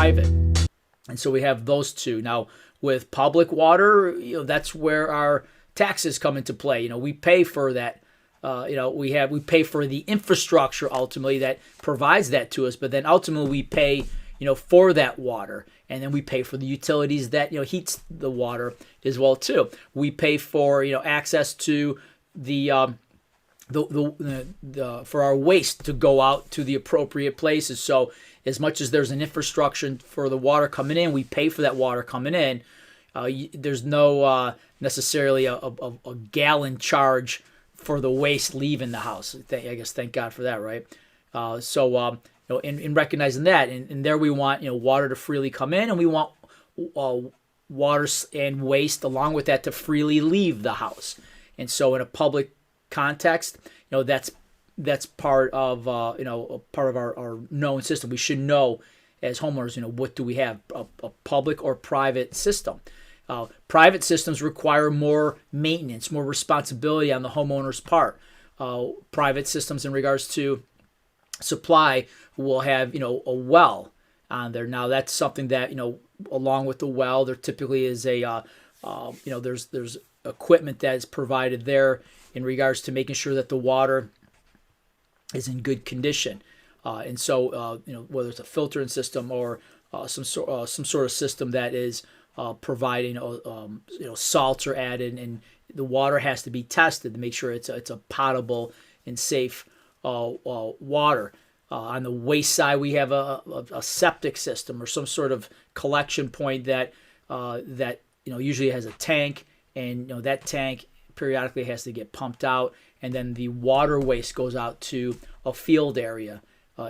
private. And so we have those two. Now, with public water, that's where our taxes come into play. We pay for that. We pay for the infrastructure ultimately that provides that to us, but then ultimately we pay, for that water, and then we pay for the utilities that heats the water as well too. We pay for access to the for our waste to go out to the appropriate places. So as much as there's an infrastructure for the water coming in, we pay for that water coming in. There's no necessarily a gallon charge for the waste leaving the house. I guess thank God for that, right? In recognizing that, and there we want water to freely come in, and we want water and waste along with that to freely leave the house. And so in a public context, that's part of our known system. We should know as homeowners, what do we have, a public or private system. Private systems require more maintenance, more responsibility on the homeowner's part. Private systems in regards to supply will have a well on there. Now that's something that along with the well, there typically is a there's equipment that is provided there in regards to making sure that the water is in good condition. And so whether it's a filtering system or some sort of system that is providing salts are added, and the water has to be tested to make sure it's a potable and safe water. On the waste side, we have a septic system or some sort of collection point that usually has a tank, and that tank periodically has to get pumped out, and then the water waste goes out to a field area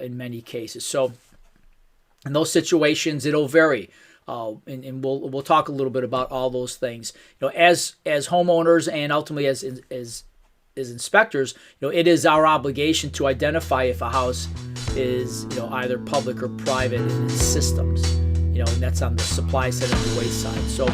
in many cases. So in those situations, it'll vary. And we'll talk a little bit about all those things. As homeowners and ultimately as inspectors, it is our obligation to identify if a house is either public or private in its systems. And that's on the supply side and the waste side. So